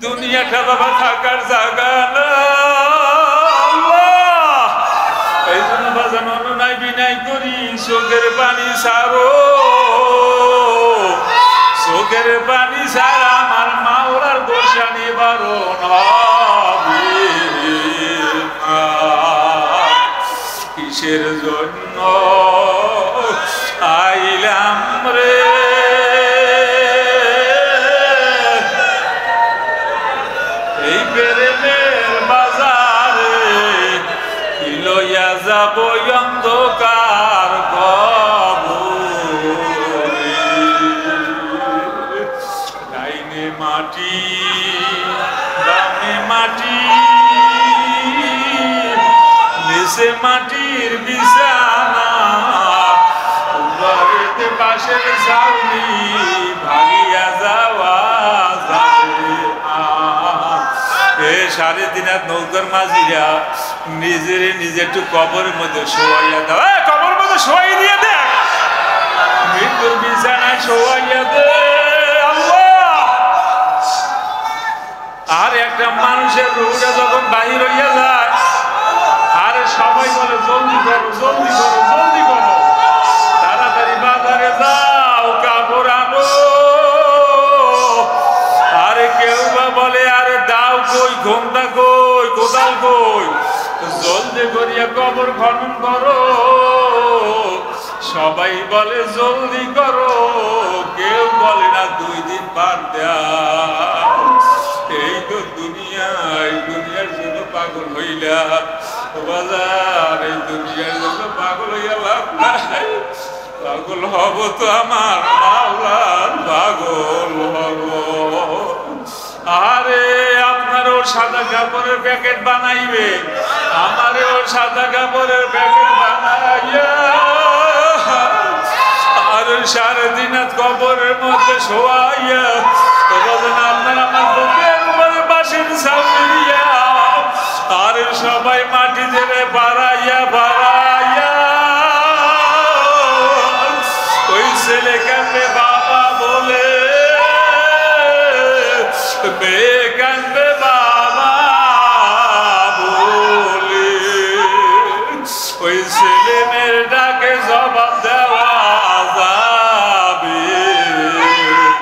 দুনিয়াটা বাবা থাকার জায়গা না। এই জন্য বাজান অনুনয় বিনয় করি, চোখের পানি ছাড়ো, চোখের পানি ছাড়া আমার মাওলার দোষা নিবারণ হবে না। কিসের জন্য আইলাম রে এই প্রেমের বাজারে, কি লইয়া যাব অন্ধকার কবরে। ডাইনে মাটি বামে মাটি, নিচে মাটির বিছানা, উপরেতে বাঁশের ছাউনি, ভাঙিয়া যাওয়া যাবে না। এ 3.5 হাত নৌকার মাঝিরা নিজের নিজে একটু কবরের মধ্যে শোয়াইয়া দাও, কবরের মধ্যে শোয়াই দিয়ে দেখ, মৃত্যুর বিছানায় শোয়াইয়া দে। আর একটা মানুষের রুহটা যখন বাহির হইয়া যায়, আরে সবাই বলে জলদি করো জলদি করো জলদি করো, তাড়াতাড়ি বাজারে যাও কাপড় আনো। আরে কেউ বা বলে আরে দাও কই, ঘোমটা কই, কোদাল কই, জলদি করিয়া কবর খনন করো। সবাই বলে জলদি করো, কেউ বলে না 2 দিন বাদ দাও। এই তো দুনিয়া, এই দুনিয়ার জন্য পাগল হইলাম বাজার, এই দুনিয়ার জন্য পাগল হইয়া লাভ নাই। পাগল হব তো আমার মাওলার পাগল হব। আরে আপনারও সাদা কাপড়ের প্যাকেট বানাইবে, আমারও সাদা কাপড়ের প্যাকেট বানাইয়া আর 3.5 হাত কবরের মধ্যে শোয়াইয়া আপনার আমার বুকের উপরে বাঁশের ছাউনি দিয়া, আর সবাই মাটি দেবে বাড়াইয়া বাড়াইয়া। ওই ছেলে কাঁদবে বাবা বলে, মেয়ে কাঁদবে বাবা বলে, ওই ছেলে মেয়ের ডাকে জবাব দেওয়া যাবে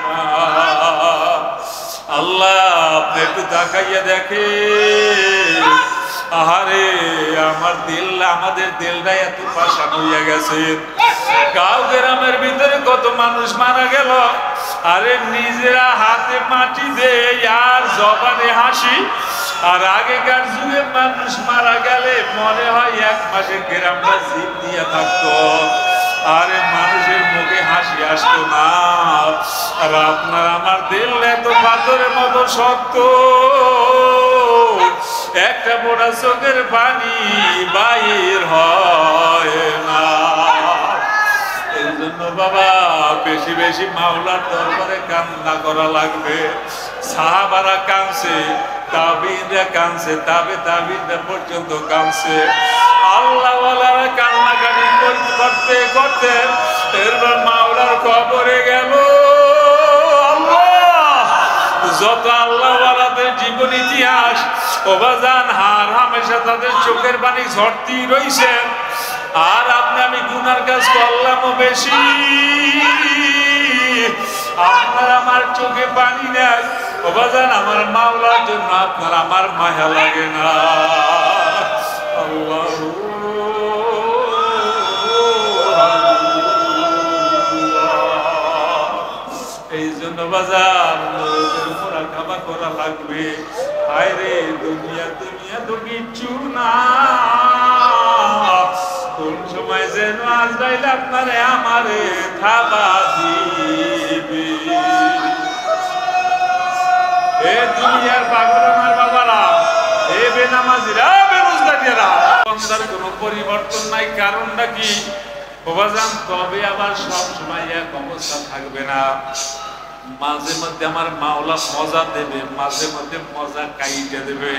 না। আল্লাহ আপনি একটু তাকাইয়া দেখে, আহারে আমার দিল, আমাদের দিলটা এত পাষাণ হইয়া গেছে। গাঁও গ্রামের ভিতরে কত মানুষ মারা গেল, আরে নিজেরা হাতে মাটি দেয় আর জবানে হাসি। আর আগেকার যুগে মানুষ মারা গেলে মনে হয় 1 মাসে গ্রামটা জিভ দিয়া থাকতো, আরে মানুষের মুখে হাসি আসতো না। আর আপনার আমার দিল এত পাথরের মতো শক্ত, একটা মোটা চোখের পানি বাইর হয় না। এই জন্য বাবা বেশি বেশি মাওলার দরবারে কান্না করা লাগবে। সাহাবারা কাঁদছে, তাবিনরা কাঁদছে, তাবিনরা পর্যন্ত কাঁদছে। আল্লাহওয়ালারা কান্নাকাটি করতে করতে এরপর মাওলার কবরে গেল। যত আল্লাহওয়ালাদের জীবন ইতিহাস ওবাজান হার হামেশা তাদের চোখের পানি ঝরতি রইছে। আর আপনি আমি গুনার কাজ করলামও বেশি, আপনার আমার চোখে পানি নাই ওবাজান, আমার মাওলার জন্য আপনার আমার মায়া লাগে না। আল্লাহ এই জন্য বাজার খাবার করা লাগবে। হায় রে দুনিয়া দুনিয়া তো কিচ্ছু না, কোন সময় যেন আজরাইল আপনারে আমারে থাবা দিবে। এ দুনিয়ার পাগল আমার বাবারা, এ বেনামাজিরা, বেরোজগারিরা, বান্দার কোনো পরিবর্তন নাই। কারণটা কি বাবাজান? তবে আবার সব সময় এক অবস্থা থাকবে না। মাঝে মধ্যে আমার মাওলা মজা দেবে, মাঝে মধ্যে মজা কাইটে দেবে।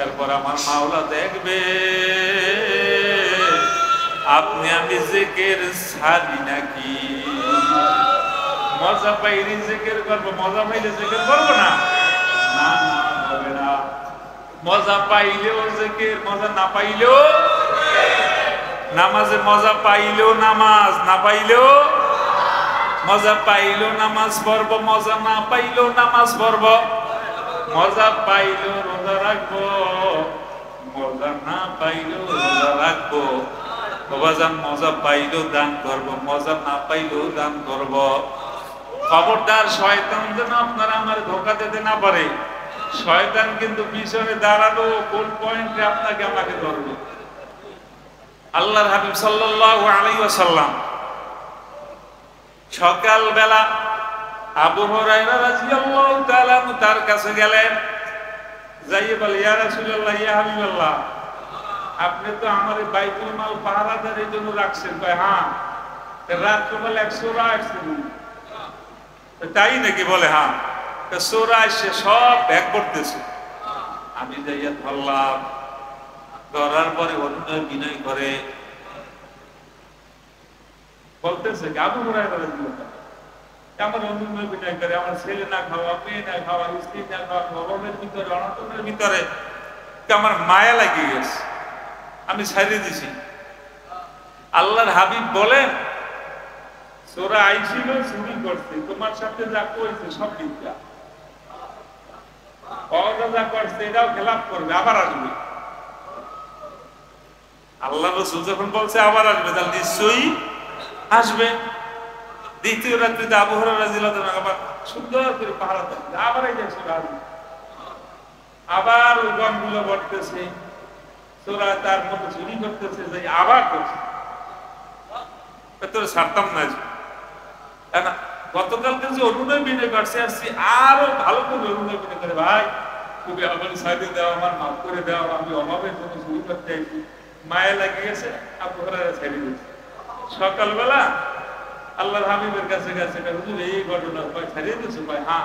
এরপর আমার মাওলা দেখবে আপনি আমি জিকির ছাড়ি নাকি। মজা পাইলে জিকির করবো, মজা পাইলে জিকির করবো না? মজা পাইলেও জিকির, মজা না পাইলেও নামাজে, মজা পাইলেও নামাজ, না পাইলেও মজা পাইলেও নামাজ পড়ব, মজা না পাইলেও নামাজ পড়ব, মজা পাইলেও রোজা রাখবো, মজা না পাইলেও রোজা রাখবো, বাবাজান মজা পাইলেও দান করব, মজা না পাইলেও দান করব। খবরদার শয়তান যেন আপনারা আমার ধোঁকা দিতে না পারে। শয়তান কিন্তু পিছনে দাঁড়ালো, কোন পয়েন্টে আপনাকে আমাকে ধরবে। আল্লাহর হাবিব সাল্লাল্লাহু আলাইহি ওয়াসাল্লাম সকালবেলা আবু হুরায়রা রাদিয়াল্লাহু তাআলা তার কাছে গেলেন, যাইয়ে বলে, ইয়া রাসূলুল্লাহ, ইয়া হাবিবাল্লাহ, আপনি তো আমার বাইতুল মাল পাহারাদারের জন্য রাখছেন। কয় হ্যাঁ। রাত্রবেলা 100 আসছিল, তাই নাকি? বলে হ্যাঁ। 100 এসে সব ব্যাগ করতেছে। আমি যাইয়া ধরলাম, ধরার পরে অনুনয় বিনয় করে বলতেছে, আবু হুরায়রা রাদিয়াল্লাহু আমার অনুনয় বিনয় করে, আমার ছেলে না খাওয়া, মেয়ে না খাওয়া, স্ত্রী না খাওয়া, গরমের ভিতরে, অনটনের ভিতরে আমার মায়া লাগিয়ে গেছে, আমি ছাড়িয়ে দিছি। আল্লাহর হাবিব বলেন, চোরা আইছিল, চুরি করছে, তোমার সাথে যা কইছে সব মিথ্যা, যা করছে এটাও খেলাপ করবে, আবার আসবে। আল্লাহ রাসূল যখন বলছে আবার আসবে, তাহলে নিশ্চয়ই আসবে। দ্বিতীয় রাত্রিতে আবু হুরায়রা রাদিয়াল্লাহু তাআলা আবার সুন্দর করে পাহারা দিচ্ছে, আবার এই যে চোরা আসবে, আবার ওই গমগুলো বর্তেছে, চোরা তার মতো চুরি করতেছে, যে আবার করছে। তোর ছাড়তাম না। গতকালকে যে অনুনয় বিনয় করছে, আসছি আরো ভালো করে অনুনয় বিনয় করে, ভাই তুমি আমার সাইডে দাও, আমার মাফ করে দাও, আমি অভাবের জন্য চুরি করতে চাইছি, মায়া লাগিয়ে গেছে, আবু হুরায়রা ছেড়ে দিয়েছে। সকালবেলা আল্লাহর হাবিবের কাছে গেছে, হুজুর এই ঘটনা, ভাই ছাড়িয়ে দিয়েছে। ভাই হ্যাঁ।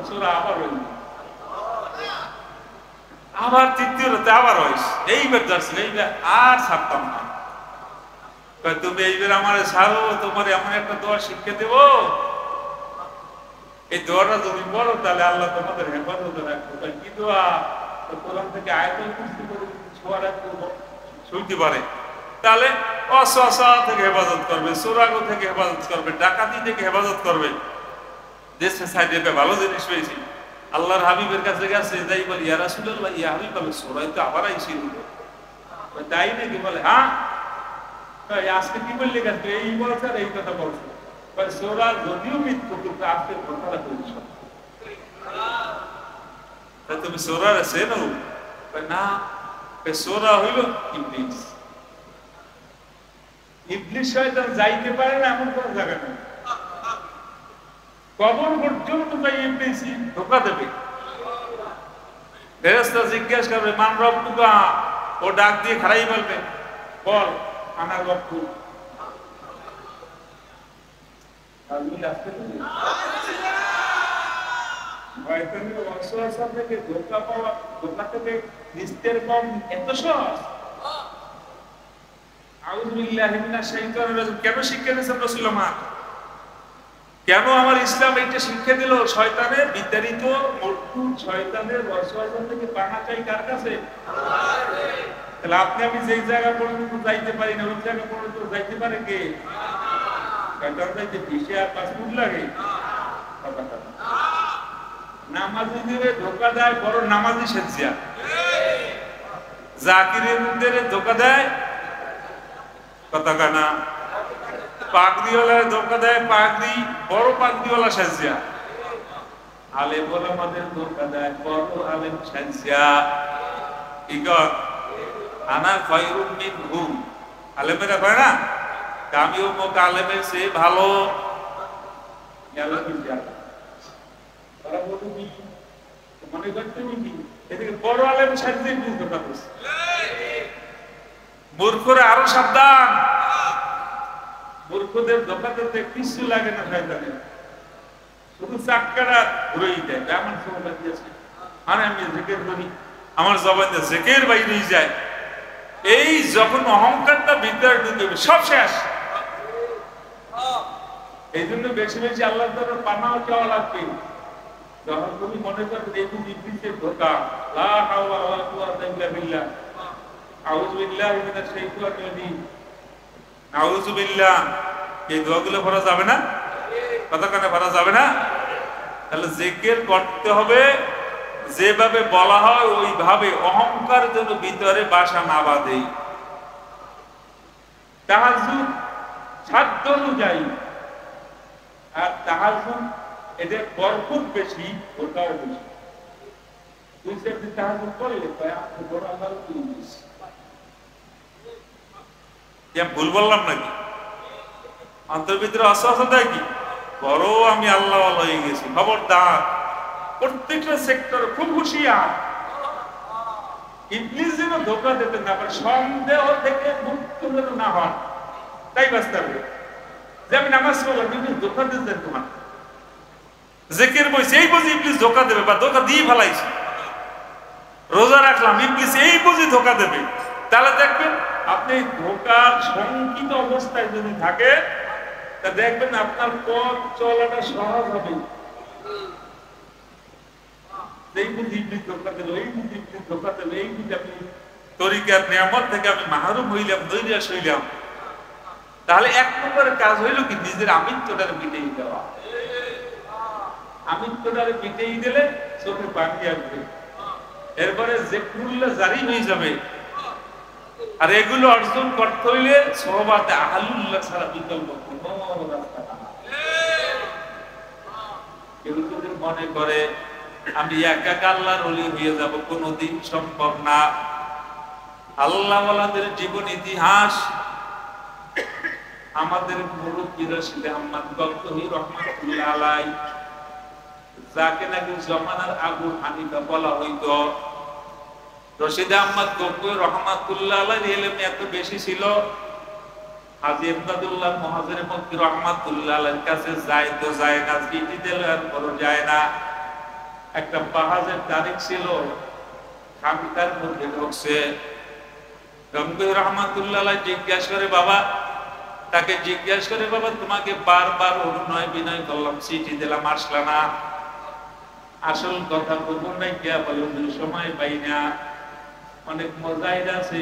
চোরা আবার হইল, আবার তৃতীয় রাতে আবার হয়েছে, এইবার যাচ্ছিল, এইবার আর ছাড়তাম না। তুমি এইবার আমার ছাড়ো, তোমার এমন একটা দোয়া শিক্ষা দেব, এই দোয়াটা যদি বলো তাহলে আল্লাহ তোমাদের হেফাজতে রাখবো। কি দোয়া? কোরআন থেকে আয়াতুল কুরসি করে ছোঁয়া রাখবো, শুনতে পারে, তাহলে অসওয়াসা থেকে হেফাজত করবে, চোরাগো থেকে হেফাজত করবে, ডাকাতি থেকে হেফাজত করবে। দেশে সাইডে ভালো জিনিস পেয়েছি। আল্লাহর হাবিবের কাছে গেছে, যাই বলি, ইয়া রাসূলুল্লাহ, ইয়া হাবিবাল্লাহ, চোরাই তো আবার আইছিল। তাই নাকি? বলে হ্যাঁ। আজকে কি বললে গেছে? এই বলছে আর এই কথা বলছে। চোরা যদিও মিথ্যা, কিন্তু আজকে কথাটা বলছ, তুমি চোরার চেনো? না, চোরা হইল ইবলিস। ইবলিস শয়তান যাইতে পারে না এমন কোন জায়গা নেই, কবর পর্যন্ত যাই ইবলিস ধোঁকা দেবে। ফেরেশতা জিজ্ঞাসা করবে, মান রব্বুকা? ও ডাক দিয়ে খাড়াই বলবে, বল আনা রব্বু। শয়তানের ওয়াসওয়াসা থেকে ধোঁকা পাওয়া, ধোঁকা থেকে নিস্তের কম এত সহজ? আউযু বিল্লাহি মিনাশ শাইতানির রাজিম। কেন শিক্ষা দিয়েছেন রাসূল আমার? কেন আমার ইসলাম এইটা শিক্ষা দিল? শয়তানের বিতাড়িত মরকুট, শয়তানের ওয়াসওয়াসা থেকে পানা চাই কার কাছে? তাহলে আপনি আমি যেই জায়গা পর্যন্ত যাইতে পারি না, ওই জায়গা পর্যন্ত যাইতে পারে কে? শয়তান যাইতে 20 আর 5 ফুট লাগে। নামাজীদের ধোঁকা দেয় বড় নামাজি সেজিয়া, জাকিরদের ধোঁকা দেয় কথা কানা, পাগড়িওয়ালার ধোঁকা দেয় পাগড়ি বড় পাগড়িওয়ালা সেজিয়া, আলেম ওলামাদের ধোঁকা দেয় বড় আলেম সেজিয়া। কি কর? আনা খায়রুম মিনহু, আলেমেরা কয় না আমি অমুক আলেমের চেয়ে ভালো। মনে করতে এদিকে বড় আলেম সাজিয়ে বুঝতে পারছে। মূর্খরা আরো সাবধান, মূর্খদের ধোঁকা দিতে কিছু লাগে না, শয়তানের শুধু চাক্কাটা ঘুরেই দেয়। আমার ক্ষমতা দিয়েছে, মানে আমি জিকির করি, আমার জবান জিকির বাইরে যায়। এই যখন অহংকারটা ভিতরে ঢুকবে সব শেষ। এই জন্য বেশি বেশি আল্লাহর দরবারে পানাও চাওয়া লাগবে। যখন তুমি মনে করবে এই ইবলিসের ধোঁকা, লা হাওলা ওয়ালা কুওয়াতা ইল্লা বিল্লাহ, আউযু বিল্লাহি মিনাশ শাইতানির রাজীম, আউযু বিল্লাহ, এই দোয়াগুলো পড়া যাবে না? কথা কানে পড়া যাবে না? তাহলে জিকির করতে হবে যেভাবে বলা হয় ওইভাবে, অহংকার যেন ভিতরে বাসা না বাঁধে। তাহাজ্জুদ সাধ্য অনুযায়ী, আর তাহাজ্জুদ এদের বরকত বেশি, ওটাও বেশি। তুই যদি তাহাজ্জুদ করলে আপনি বড় আল্লাহর কি বেশি। ভুল বললাম নাকি? অন্তর ভিতরে অসহসতা কি বড় আমি আল্লাহ হয়ে গেছি। খবরদার, প্রত্যেকটা সেক্টর খুব হুঁশিয়ার। ইবলিস যেন ধোঁকা দিতে না পারে, সন্দেহ থেকে মুক্ত যেন না হন, তাই বাঁচতে হবে। যে আমি নামাজ পড়লাম কিন্তু ধোঁকা দিতে তোমার জিকির বইছে, এই বুঝি ইবলিস ধোঁকা দেবে বা ধোঁকা দিয়ে ফেলাইছে। রোজা রাখলাম, ইবলিস এই বুঝি ধোঁকা দেবে। তাহলে দেখবেন আপনি ধোঁকার শঙ্কিত অবস্থায় যদি থাকে, তা দেখবেন আপনার পথ চলাটা সহজ হবে। এই বুঝি ইবলিস ধোঁকা দেবে, এই বুঝি ইবলিস ধোঁকা দেবে, এই বুঝি আমি তরিকার নিয়ামত থেকে আমি মাহরুম হইলাম, দৈরাস হইলাম। তাহলে এক নম্বরের কাজ হইল কি, নিজের আমিত্বটারে মিটেই দেওয়া। আমিত্বটারে মিটেই দিলে চোখে পানি আসবে, এরপরে জিকরুল্লাহ জারি হয়ে যাবে। আর এগুলো অর্জন করতে হইলে সোহবাতে আহলুল্লাহ ছাড়া বিকল্প কোনো রাস্তা না। কেউ যদি মনে করে আমি একা আল্লাহর ওলি হয়ে যাব, কোনোদিন সম্ভব না। আল্লাহওয়ালাদের জীবন ইতিহাস আমাদের মুরব্বী রশিদ আহমদ গলতহি রহমাতুল্লাহ আলাইহি, যাকে নাকি জমানার আবু হানিফা বলা হইতো। রশিদ আহমদ গলতহি রহমাতুল্লাহ আলাইহি ইলম এত বেশি ছিল, হাজী ইমদাদুল্লাহ মুহাজির মক্কি রহমাতুল্লাহ আলাইহির কাছে যায় তো যায় না, চিঠি দিলে আর বড় যায় না। একটা বাহাজের তারিখ ছিল, খামিকার মধ্যে ঢুকছে। গলতহি রহমাতুল্লাহ আলাইহি জিজ্ঞাসা করে, বাবা তাকে জিজ্ঞাসা করে, বাবা তোমাকে বারবার অনুনয় বিনয় করলাম, চিঠি দিলাম, আসলা না, আসল কথা বলবো নাই কে? বলো সময় পাই না, অনেক মজাইর আছে,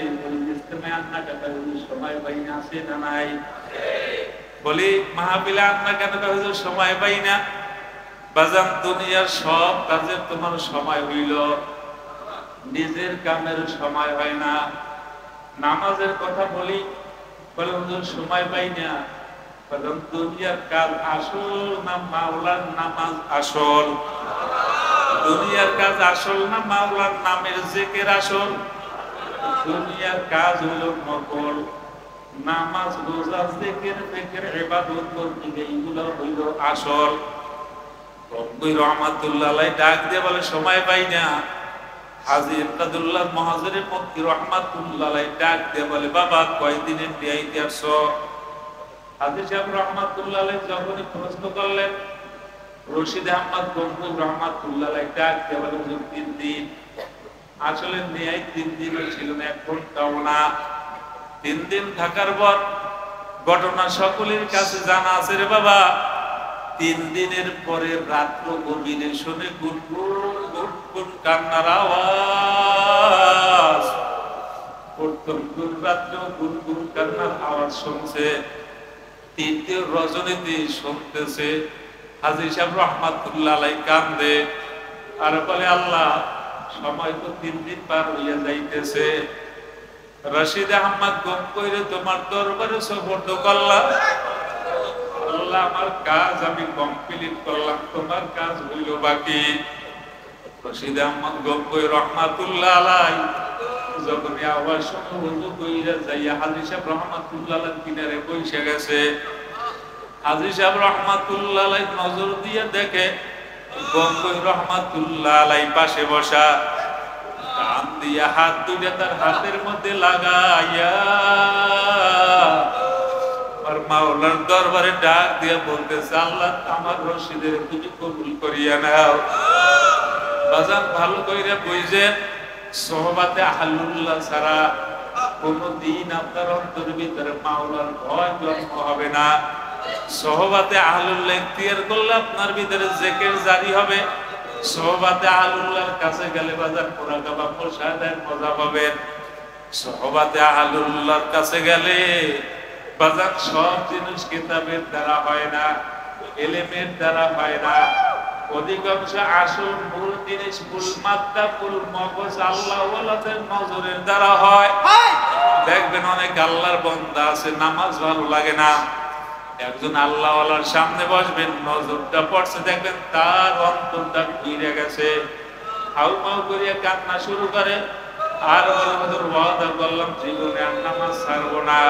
সময় পাই না, আছে না নাই? বলি মাহফিলে আন্না কেন সময় পাই না? বাজান দুনিয়ার সব কাজে তোমার সময় হইল, নিজের কামের সময় হয় না। নামাজের কথা বলি, বলে হুজুর সময় পাই না। দুনিয়ার কাজ আসল না মাওলার নামাজ আসল? দুনিয়ার কাজ আসল না মাওলার নামের জিকির আসল? দুনিয়ার কাজ হলো নকল, নামাজ রোজা জিকির ফিকির ইবাদত বন্দেগী এইগুলো হইল আসল। গলতহি রহমাতুল্লাহ আলাইহি ডাক দিয়ে বলে সময় পাই না। হাজী ইমদাদুল্লাহ মুহাজির মক্কি রহমাতুল্লাহ আলাইহি ডাক দিয়ে বলে, বাবা কয়দিনের বিয়াইতে আসছো? হাজী সাহেব রহমাতুল্লাহ আলাইহি যখনই প্রশ্ন করলেন, রশিদ আহমদ গলতহি রহমাতুল্লাহ আলাইহি ডাক দিয়ে বলে, 3 দিন। আসলে ন্যায় 3 দিনও ছিল না, 1 ঘন্টাও না। 3 দিন থাকার পর ঘটনা সকলের কাছে জানা আছে রে বাবা। 3 দিনের পরে রাত্র গভীরে শুনে গুনগুন গুনগুন কান্নার আওয়াজ। প্রথম রাত্র গুনগুন কান্নার আওয়াজ শুনছে, 3 রজনীতে শুনতেছে। হাজী সাহেব রহমাতুল্লাহ আলাইহি কান্দে আর বলে, আল্লাহ সময় তো 3 দিন পার হইয়া যাইতেছে। রশিদ আহমদ গম কইরে তোমার দরবারে সুপর্দ করলাম, আল্লাহ আমার কাজ আমি কমপ্লিট করলাম, তোমার কাজ হইল বাকি। রশিদ আহমদ গঙ্গোই রহমাতুল্লাহ আলাইহি যখন আওয়াজ শুনে ওযু কইরা যাইয়া হাজী সাহেব রহমাতুল্লাহ আলাইহি কিনারে বসে গেছে। হাজী সাহেব রহমাতুল্লাহ আলাইহি নজর দিয়ে দেখে গঙ্গোই রহমাতুল্লাহ আলাইহি পাশে বসা, কান দিয়া হাত দুইটা তার হাতের মধ্যে লাগাইয়া আর মাওলার দরবারে ডাক দিয়ে বলতেছে, আল্লাহ আমার রশিদের তুমি কবুল করিয়া নাও। বাজান ভালো কইরা বুঝেন, সোহবাতে আহলুল্লাহ ছাড়া কোনদিন আপনার অন্তরের ভিতরে মাওলার ভয় জন্ম হবে না। সোহবাতে আহলুল্লাহ ইখতিয়ার করলে আপনার ভিতরে জিকির জারি হবে, সোহবাতে আহলুল্লাহর কাছে গেলে বাজার মুরাকাবা মুশাহাদার মজা পাবেন। সোহবাতে আহলুল্লাহর কাছে গেলে বাজার সব জিনিস কিতাবের দ্বারা হয় না, ইলমের দ্বারা হয় না। অধিকাংশ আসল মূল জিনিস, মূল মাত্রা, মূল মগজ আল্লাহ ওয়ালাদের নজরের দ্বারা হয়। দেখবেন অনেক আল্লাহর বান্দা আছে নামাজ ভালো লাগে না, একজন আল্লাহ ওয়ালার সামনে বসবেন, নজরটা পড়ছে, দেখবেন তার অন্তরটা ফিরে গেছে, হাউ মাউ করিয়া কান্না শুরু করে, আর বলে ওয়াদা করলাম জীবনে আর নামাজ ছাড়বো না।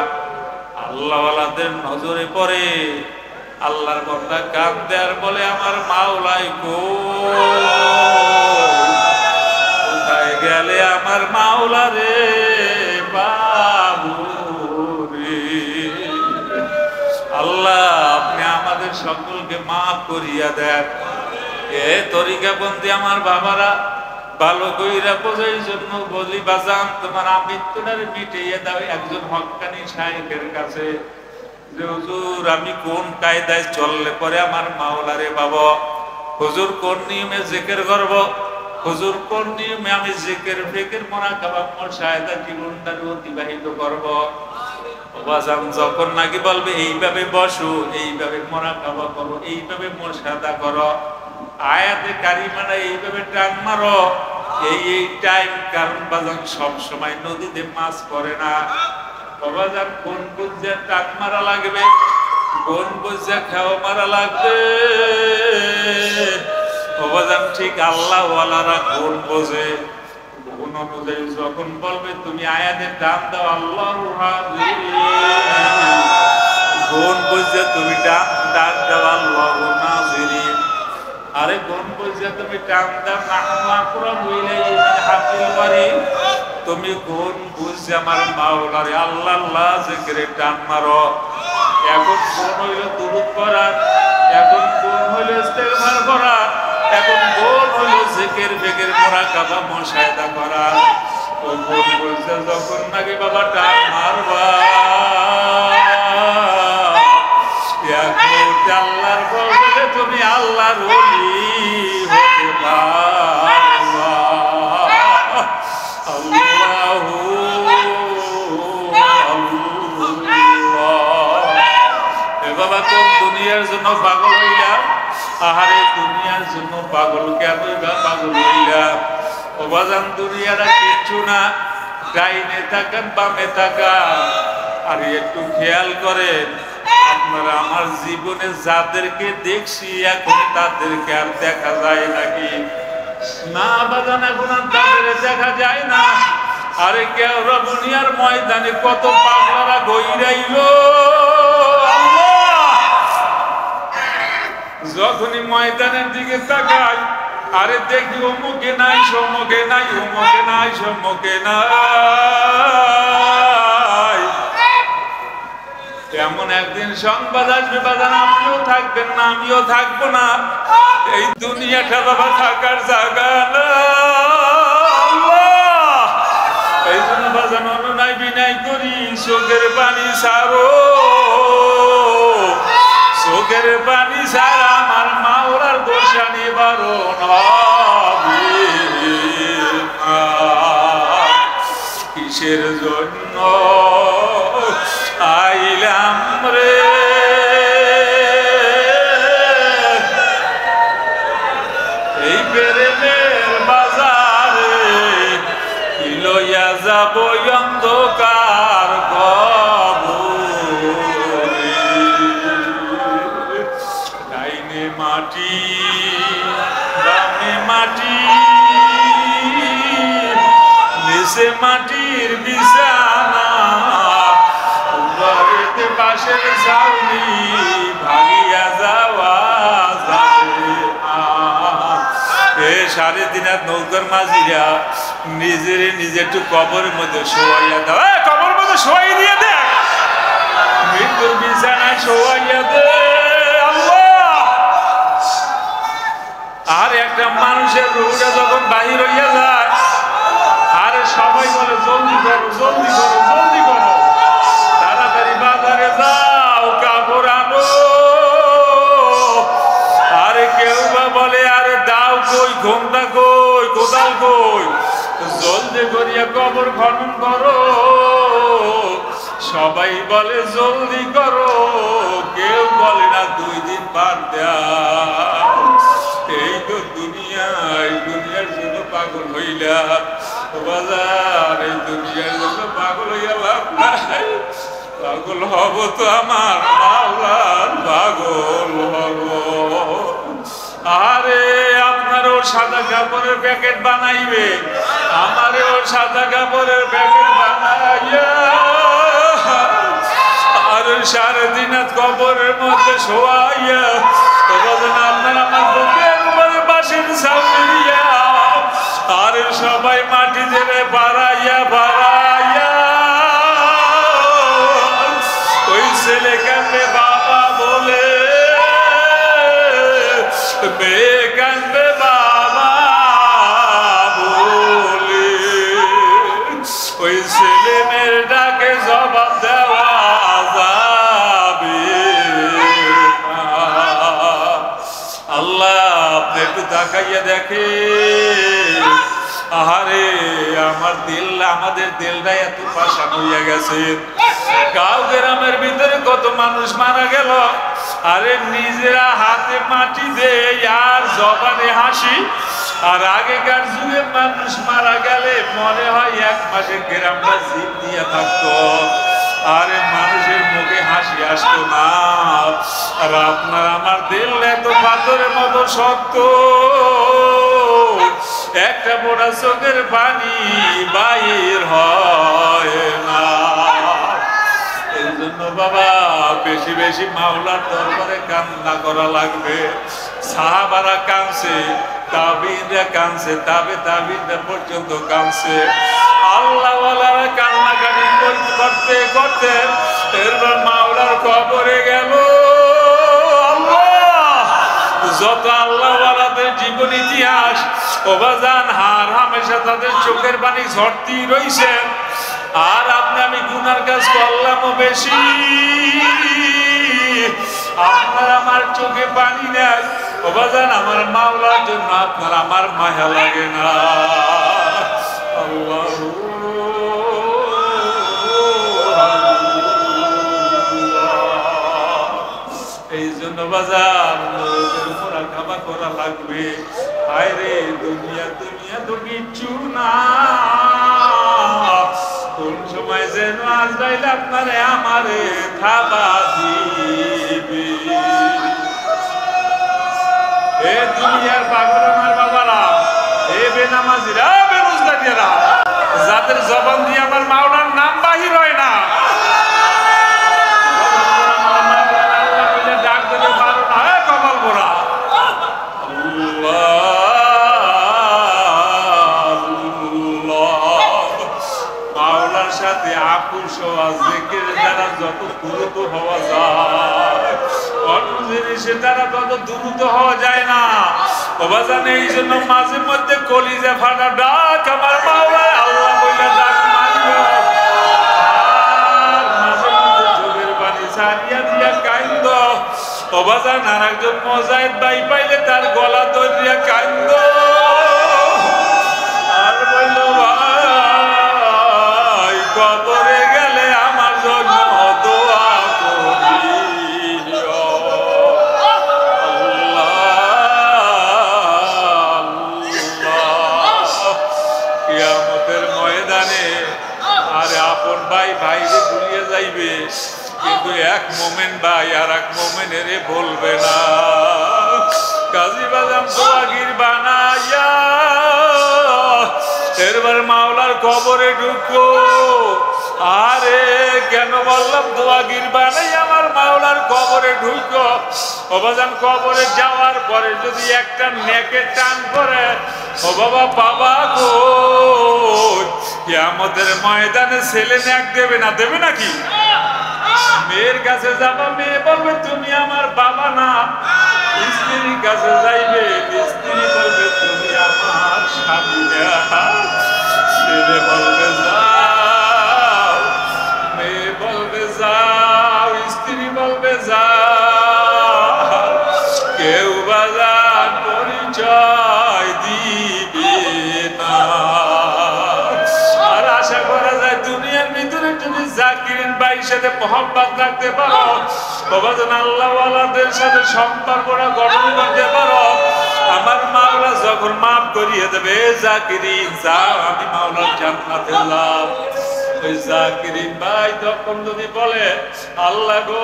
আল্লাহ ওয়ালাদের নজরে পড়ে, আল্লাহর বান্দা কাঁদে আর বলে আমার মাওলাই কোথায় গেলে আমার মাওলা রে বাবু রে। আল্লাহ আপনি আমাদের সকলকে মাফ করিয়া দেন। এ তরিকাপন্থী আমার বাবারা ভালো কইরা বোঝাই জন্য বলি বাজান তোমার আমৃত্যুটারে মিটিয়ে দাও একজন হক্কানি শাইখের কাছে, যে হুজুর আমি কোন কায়দায় চললে পরে আমার মাওলারে পাবো, হুজুর কোন নিয়মে জিকির করব, হুজুর কোন নিয়মে আমি জিকির ফিকির মুরাকাবা মুশাহাদা জীবনটারে অতিবাহিত করব। বাজান যখন নাকি বলবে এইভাবে বসো, এইভাবে মুরাকাবা করো, এইভাবে মুশাহাদা করো, আয়াতে কারিমানা এইভাবে টান মারো, এই টাইম, কারণ বাজান সব সময় নদীতে মাছ পড়ে না। বাবাজান কোন বুঝে টাক মারা লাগবে, কোন বুঝে খাওয়া মারা লাগবে, বাবাজান ঠিক আল্লাহ ওয়ালারা কোন বোঝে, কোন অনুযায়ী যখন বলবে তুমি আয়াতের দাম দাও আল্লাহর হাজির, কোন বুঝে তুমি ডাক দাও আল্লাহর নাজিরিন, আরে কোন বুঝে তুমি ডাক দাও নাহনু আকরাবু ইলাইহি মিন হাবলিল ওয়ারিদ, তুমি কোন বুঝে আমার মাওলারে আল্লাহ আল্লাহ জিকিরে টান মারো। এখন কোন হইল দুরূদ পড়া, এখন কোন হইল ইস্তেগফার করা, এখন কোন হইল জিকির ফিকির মুরাকাবা মুশাহাদা করা। ও কোন বুঝে যখন নাকি বাবা টান মারবা, এখন আল্লাহর বদলে তুমি আল্লাহর ওলি হতে পারবা। আল্লাহু বাবা কোন দুনিয়ার জন্য পাগল হইলা, আহারে দুনিয়ার জন্য পাগল কেন পাগল হইলা। ও বাজান দুনিয়াটা কিচ্ছু না, ডাইনে থাকেন বামে থাকা, আর একটু খেয়াল করেন আপনারা আমার জীবনে যাদেরকে দেখছি এখন তাদেরকে আর দেখা যায় নাকি? না বাজান এখন আর তাদের দেখা যায় না। আরে কেউ দুনিয়ার ময়দানে কত পাগলারা গইরাইল, যখনই ময়দানের দিকে তাকাই আরে দেখি অমুকে নাই সমুকে নাই, অমুকে নাই সমুকে নাই। এমন একদিন সংবাদ আসবে বাজান আপনিও থাকবেন না, আমিও থাকবো না, এই দুনিয়াটা বাবা থাকার জায়গা না। এই জন্য বাজান অনুনয় বিনয় করি চোখের পানি সারো, চোখের পানি ছাড়া আমার মাওলার দোষানি বারণ হবে না। কিসের জন্য আইলাম রে এই প্রেমের বাজারে, কি লইয়া যাব অন্ধকার মাটি বামে মাটি নিচে মাটির বিছানা, ঘরেতে বাঁশের ছাউনি ভাঙিয়া যাওয়া যাবে না। এ 3.5 হাত নৌকার মাঝিরা নিজের নিজে একটু কবরের মধ্যে শোয়াইয়া দাও, কবরের মধ্যে শোয়াই দিয়ে দেখ, মৃত্যুর বিছানায় শোয়াইয়া দে। আর একটা মানুষের রুহটা যখন বাহির হইয়া যায়, আরে সবাই বলে জলদি করো জলদি করো জলদি করো, তাড়াতাড়ি বাজারে যাও কাপড় আনো। আরে কেউ বা বলে আরে দাও কই জলদি করিয়া কবর খনন করো। সবাই বলে জলদি করো, কেউ বলে না 2 দিন বাদ দাও। এই তো দুনিয়া, এই দুনিয়ার জন্য পাগল হইলাম বাজার, এই দুনিয়ার জন্য পাগল হইয়া লাভ নাই। পাগল হব তো আমার মাওলার পাগল হব। আরে আপনারও সাদা কাপড়ের প্যাকেট বানাইবে, আমারও সাদা কাপড়ের প্যাকেট বানাইয়া আর 3.5 রাত কবরের মধ্যে শোয়াইয়া আপনার আমার বুকের উপরে বাঁশের ছাউনি দিয়া আর সবাই মাটি দেবে বাড়াইয়া বাড়াইয়া ওই ছেলে কান্দে বাবা বলে, মেয়ে কান্দে বাবা বলে, ওই ছেলে মেয়ের ডাকে জবাব দেওয়া যাবে না। আল্লাহ আপনি একটু তাকাইয়া দেখে, আহারে আমার দিল, আমাদের দিলটা এত পাষাণ হইয়া গেছে। গাঁও গ্রামের ভিতরে কত মানুষ মারা গেল, আরে নিজেরা হাতে মাটি দেয় আর জবানে হাসি। আর আগেকার যুগে মানুষ মারা গেলে মনে হয় 1 মাসে গ্রামটা জিভ দিয়া থাকতো, আরে মানুষের মুখে হাসি আসতো না। আর আপনার আমার দিল এত পাথরের মতো শক্ত, একটা মোটা চোখের পানি বাইর হয় না। এই জন্য বাবা বেশি বেশি মাওলার দরবারে কান্না করা লাগবে। সাহাবারা কাঁদছে, তাবিনরা কাঁদছে, তাবিনরা পর্যন্ত কাঁদছে। আল্লাহওয়ালারা কান্নাকাটি করতে করতে এরপর মাওলার কবরে গেল। যত আল্লাহওয়ালাদের জীবন ইতিহাস ওবাজান হার হামেশা তাদের চোখের পানি ঝরতেই রইছে। আর আপনি আমি গুনার কাজ করলামও বেশি, আপনার আমার চোখে পানি নেয় ওবাজান আমার মাওলার জন্য আপনার আমার মায়া লাগে না। আল্লাহ এই জন্য বাজার খাবার করা লাগবে। হায় রে দুনিয়া, দুনিয়া তো কিচ্ছু না, কোন সময় যেন আজরাইল আপনারে আমারে থাবা দিবে। এ দুনিয়ার পাগল আমার বাবারা, এ বেনামাজিরা, বেরোজগারিরা, যাদের জবান দিয়ে আমার মাওলার নাম বাহির হয় না, ডাক দিলে পারো না, কপাল পোড়া। মাওলার সাথে আপুস হওয়া, জিকির দ্বারা যত দ্রুত হওয়া যায়, অন্য জিনিসের দ্বারা তত দ্রুত হওয়া যায় না। বাবাজান এই জন্য মাঝে মধ্যে কলিজা ফাটা ডাক আমার মাওলা আল্লাহ বইলা ডাক মারিও, আর মাঝে মধ্যে চোখের পানি ছাড়িয়া দিয়া কান্দ। বাবাজান আর একজন মুজাহিদ ভাই পাইলে তার গলা ধরিয়া কান্দ আর বলল, ভাই কবরে গেলে আমার জন্য দোয়া করিও। কিয়ামতের ময়দানে আরে আপন ভাই ভাইরে ভুলিয়ে যাইবে, কিন্তু এক মোমেন ভাই আর এক মোমেনের বলবে না। কাজী বাদাম দোয়াগির বানাইয়া এরবার মাওলার কবরে ঢুকো। আরে কেন বললাম দোয়াগির বানাই আমার মাওলার কবরে ঢুকো। বাবাজান কবরে যাওয়ার পরে যদি একটা নেকে টান করে, ও বাবা বাবা গো, কিয়ামতের ময়দানে ছেলে নেক দেবে না, দেবে নাকি? মেয়ের কাছে যাবা, মেয়ে বলবে তুমি আমার বাবা না। স্ত্রীর কাছে যাইবে, স্ত্রী বলবে তুমি আমার স্বামী না। ছেলে বলবে যাও, মেয়ে বলবে যাও, স্ত্রী বলবে যাও, কেউ বাজার পরিচয় দিবে না। জাকিরিন ভাইয়ের সাথে মোহাম্মত রাখতে পারো, বাবাজান আল্লাহওয়ালাদের সাথে সম্পর্কটা গঠন করতে পারো, আমার মাওলা যখন মাফ করিয়ে দেবে জাকিরিন যাও আমি মাওলার জান্নাতে যাও। ওই জাকিরিন ভাই তখন যদি বলে আল্লাহ গো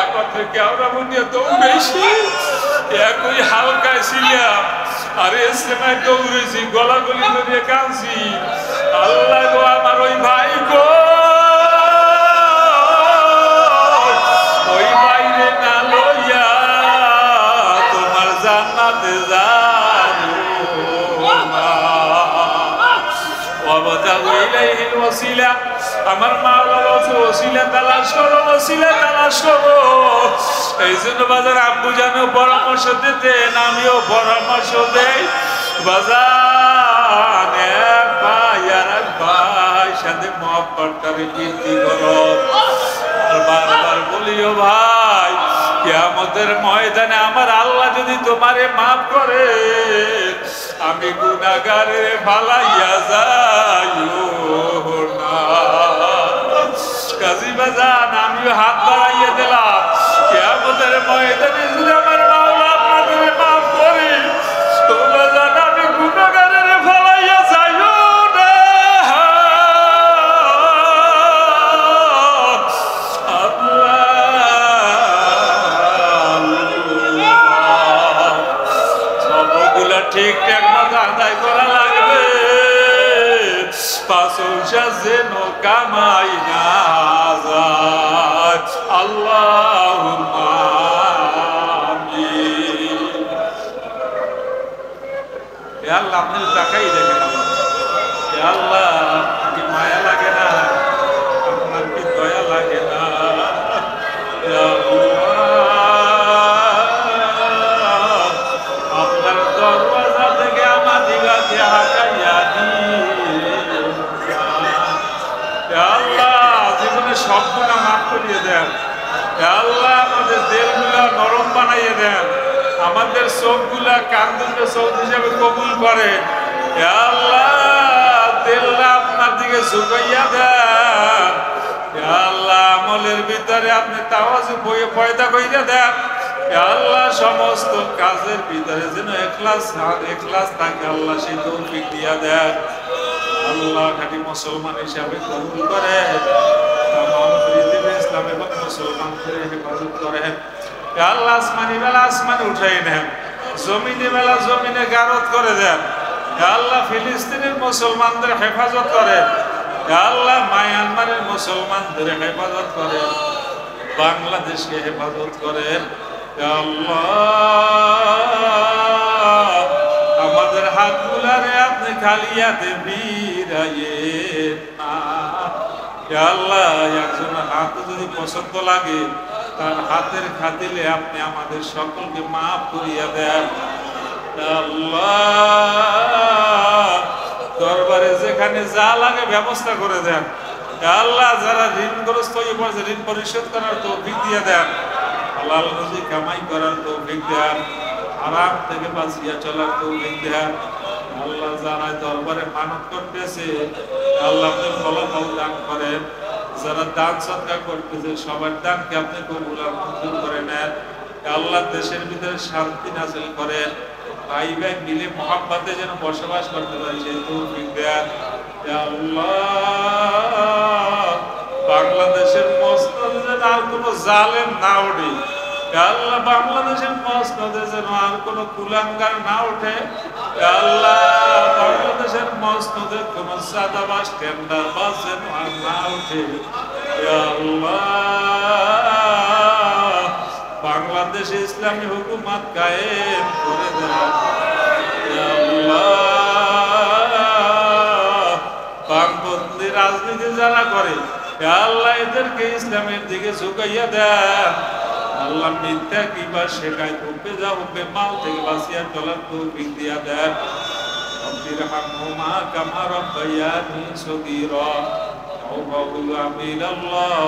এখন থেকে আমরা মনে তো বেশি একই হালকায় ছিলাম, আরে সেমায় দৌড়েছি গলাগলি করে কাঁদছি, আল্লাহ গো আমার ওই ভাই গো ওই বাইরে না লইয়া তোমার জান্নাতে যাবো না। ওয়াবতাগু ইলাইহিল ওয়াসিলা, আমার মাওলার ওসিলা তালাশ করো, ওসিলা তালাশ করো। এই জন্য বাজার আব্বু জানো পরামর্শ দিতেন, আমিও পরামর্শ দেই বাজার এক ভাই আর এক ভাই সাথে মহব্বতটারে বৃদ্ধি করো। আর বারবার বলিও ভাই কিয়ামতের ময়দানে আমার আল্লাহ যদি তোমারে মাফ করে আমি গুনাহগারের ফালাইয়া যাইও না। কাজী বাজান আমিও হাত বাড়াইয়া দিলাম কিয়ামতের ময়দানে যদি আমার মাওলা আপনাদের মাফ করে তো বাজান আমি গুনাহগারের ফালাইয়া যাইও না। সবগুলা ঠিকঠাক মতো আদায় করা লাগবে, পাশা যেন কামাই না যায়। আল্লাহুম্মা আমিন। হে আল্লাহ আপনি তাকাই দেখেন, হে আল্লাহ কি মায়া লাগে না, আপনার কি দয়া লাগে না? হে আল্লাহ আপনার দরওয়াজা থেকে আমার দিগাকে হাঁকাইয়া সব গুনাহ মাফ করিয়ে দেন। আল্লাহ আমাদের দিলগুলা নরম বানাইয়ে দেন, আমাদের চোখগুলা কান্দুকে চোখ হিসেবে কবুল করেন। আল্লাহ দিলটা আপনার দিকে ঝুঁকাইয়া দেন। আল্লাহ আমলের ভিতরে আপনি তাওয়াজু পয়দা কইরা দেন। আল্লাহ সমস্ত কাজের ভিতরে যেন ইখলাস থাকে আল্লাহ সেই তৌফিক দিয়া দেন। আল্লাহ খাঁটি মুসলমান হিসাবে কবুল করে, ইসলাম এবং মুসলমানদের হেফাজত করেন। আল্লাহ আসমানি বেলা আসমানে উঠাই নেন, জমিনে বেলা জমিনে গারদ করে দেন। আল্লাহ ফিলিস্তিনের মুসলমানদের হেফাজত করেন। আল্লাহ মায়ানমারের মুসলমানদের হেফাজত করেন, বাংলাদেশকে হেফাজত করেন। আল্লাহ আমাদের হাতগুলারে আপনি খালিয়াতে ফিরাইয়েন না। আল্লাহ একজনের হাতে যদি পছন্দ লাগে তার হাতের খাতিলে আপনি আমাদের সকলকে মাফ করিয়া দেন। আল্লাহ দরবারে যেখানে যা লাগে ব্যবস্থা করে দেন। আল্লাহ যারা ঋণগ্রস্ত হয়ে পড়েছে ঋণ পরিশোধ করার তৌফিক দিয়ে দেন, হালাল রুজি কামাই করার তৌফিক দেন, হারাম থেকে বাঁচিয়া চলার তৌফিক দেন। আল্লাহ যারা দরবারে মানত করতেছে আল্লাহ আপনি ফলাফল দান করেন, যারা দান সদকা করতেছে সবার দানকে আপনি কবুল আর মঞ্জুর করে নেন। আল্লাহ দেশের ভিতরে শান্তি নাযিল করেন, ভাই ভাই মিলে মহব্বতে যেন বসবাস করতে পারি সেই তৌফিক দেন। আল্লাহ বাংলাদেশের মসনদে যেন আর কোনো জালেম না ওঠে। আল্লাহ বাংলাদেশের মসনদে যেন আর কোনো কুলাঙ্গার না ওঠে। আল্লাহ বাংলাদেশের মসনদে কোনো সাদাবাজ টেন্ডারবাজ যেন আর না ওঠে। আল্লাহ বাংলাদেশে ইসলামী হুকুমত কায়েম করে দেন। আল্লাহ বামপন্থী রাজনীতি যারা করে আল্লাহ এদেরকে ইসলামের দিকে ঝুঁকাইয়া দেন। আল্লাহ মিথ্যা কিবা শেখায় উঠবে যা উঠবে মাল থেকে বাঁচিয়া চলার তৌফিক দিয়া দেন। রব্বিরহামহুমা কামা রাব্বায়ানি সগীরা। আমিনাল্লাহ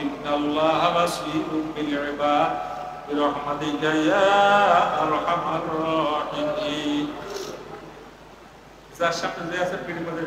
ইন্নাল্লাহা বাসীরুম বিল ইবাদ বিরহমাতিকা ইয়া আরহামার রাহিমিন। যার সামনে যে আছে পিঠের মধ্যে